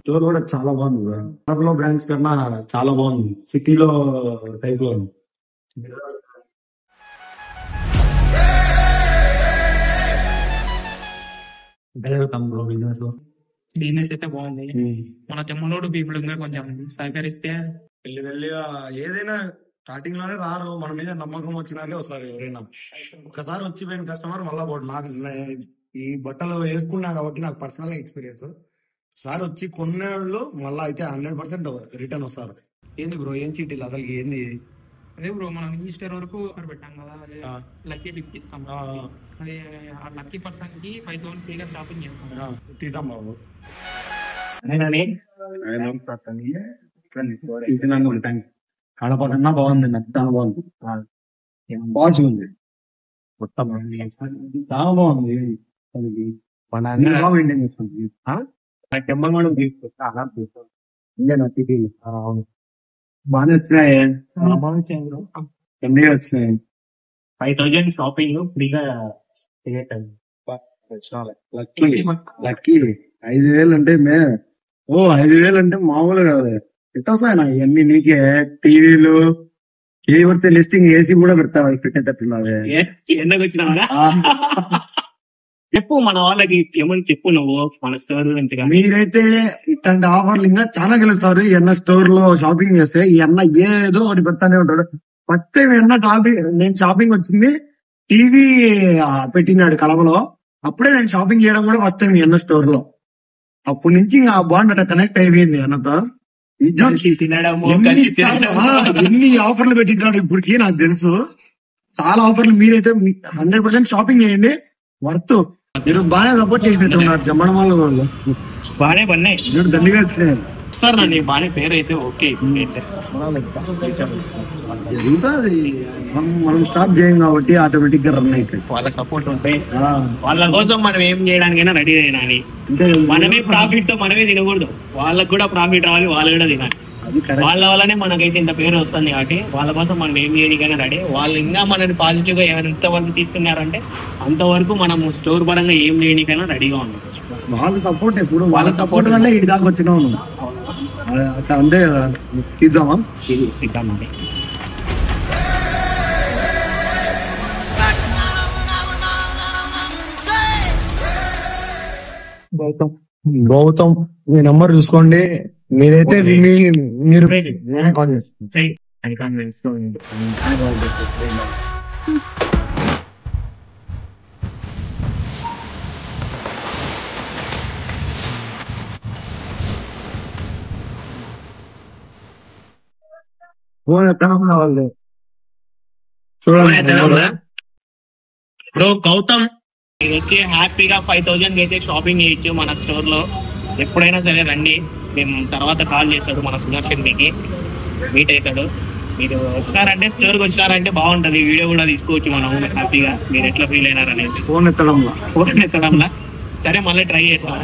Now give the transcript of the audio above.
Store కూడా చాలా బాగుంది బ్రో. లో బ్రాంచ్ కన్నా చాలా బాగుంది. సిటీలో టైప్ లో ఉంది. వెళ్తాం బ్రో బిజినెస్. బిజినెస్ అయితే బాగుంది. మన తెమ్మలోడు పీపుల్ ఇంకా కొంచెం సహకరిస్తే వెళ్ళిగా ఏదైనా స్టార్టింగ్ లోనే రారు. మన మీద నమ్మకం వచ్చినాకే వస్తారు ఎవరైనా. ఒకసారి వచ్చిపోయిన కస్టమర్ మళ్ళా పోడు. ఈ బట్టలు వేసుకున్నా కాబట్టి నాకు పర్సనల్ ఎక్స్పీరియన్స్. సార్ వచ్చి కొన్నేళ్ళు మళ్ళీ అయితే 100% రిటర్న్ వస్తారు. ఏంది బ్రో ఏం చీటీలు అసలు ఏంది? అదే బ్రో మనం ఈస్టర్ వరకు ఆఫర్ పెట్టాం కదా, అదే లక్కీ టిప్ ఇస్తాం. అదే ఆ లక్కీ పర్సన్ కి 5,000 ఫ్రీగా షాపింగ్ చేస్తాం. తీసాం బాబు. కడపకన్నా బాగుంది. చాలా బాగుంది. బాస్ ఉంది మొత్తం చాలా బాగుంది. మెయింటైన్ చేస్తుంది. అవును బాగానే వచ్చినాయి. ఎన్ని వచ్చినాయి? 5,000 షాపింగ్ ఫ్రీగా లక్కీ 5,000 అంటే 5,000 అంటే మామూలు కాదు. ఎట్లా వస్తాయి నా ఇవన్నీ నీకే? టీవీలు ఏ వస్తే లిస్టింగ్ ఏసీ కూడా పెడతావు పెట్టేటట్టున్నావే. ఎందుకు వచ్చినావా చెప్పు, మన వాళ్ళకి ఏమని చెప్పు నువ్వు మన స్టోర్ గురించి. మీరైతే ఇట్లాంటి ఆఫర్లు ఇంకా చాలా గెలుస్తారు. ఈ అన్న స్టోర్ లో షాపింగ్ చేస్తే ఈ అన్న ఏదో ఒకటి పెడతానే ఉంటాడు. ఫస్ట్ టైం నేను షాపింగ్ వచ్చింది టీవీ పెట్టినాడు కడపలో. అప్పుడే నేను షాపింగ్ చేయడం కూడా ఫస్ట్ టైం ఈ అన్న స్టోర్ లో. అప్పటి నుంచి ఇంకా బాగుండట కనెక్ట్ అయిపోయింది అన్నతో. ఎన్ని ఆఫర్లు పెట్టింటాడు ఇప్పటికి నాకు తెలుసు. చాలా ఆఫర్లు. మీరైతే 100% షాపింగ్ చేయండి. వర్త్. మీరు బాగా సపోర్ట్ చేసినట్టు ఉన్నారు జమ్మడం వాళ్ళు. బాగానే పన్నాయి. దండిగా వచ్చినాయి సార్. నన్ను బాగానే పేరు అయితే ఓకే. మనం స్టార్ట్ చేయం కాబట్టి ఆటోమేటిక్ గా రన్ అవుతాయి. వాళ్ళ సపోర్ట్ ఉంటాయి. వాళ్ళ కోసం మనం ఏం చేయడానికైనా రెడీ అయినాని. మనమే ప్రాఫిట్ తో మనమే తినకూడదు. వాళ్ళకు కూడా ప్రాఫిట్ రావాలి, వాళ్ళు కూడా తినాలి. వాళ్ళ వల్లనే మనకైతే ఇంత పేరు వస్తుంది కాబట్టి వాళ్ళ కోసం మనం ఏం చేయడానికైనా రెడీ. వాళ్ళు ఇంకా మనని పాజిటివ్ గా ఎంతవరకు తీసుకున్నారంటే అంతవరకు మనం స్టోర్ పరంగా ఏం చేయడానికైనా రెడీగా ఉన్నాం. వాళ్ళ సపోర్ట్ ఎప్పుడు వాళ్ళ సపోర్ట్ వల్ల ఇటు దాకా వచ్చినావు. అట్లా అంతే కదా. తీద్దామా? ఇద్దామండి. గౌతమ్ మీ నంబర్ చూసుకోండి. మీరైతే మీరు కాల్ చేస్తాను. ఫోన్ ఎక్కడ వాళ్ళు చూడండి బ్రో. గౌతమ్ ఇది వచ్చి హ్యాపీగా 5,000 అయితే షాపింగ్ చేయొచ్చు మన స్టోర్ లో. ఎప్పుడైనా సరే రండి. మేము తర్వాత కాల్ చేస్తాడు మన సుదర్శన్ మీకు మీట్ అవుతాడు. మీరు వచ్చినారంటే స్టోర్కి వచ్చినారంటే బాగుంటది. వీడియో కూడా తీసుకోవచ్చు మనం హ్యాపీగా. మీరు ఎట్లా ఫీల్ అయినారనేది. ఫోన్ ఎత్తడంలా సరే మళ్ళీ ట్రై చేస్తాం.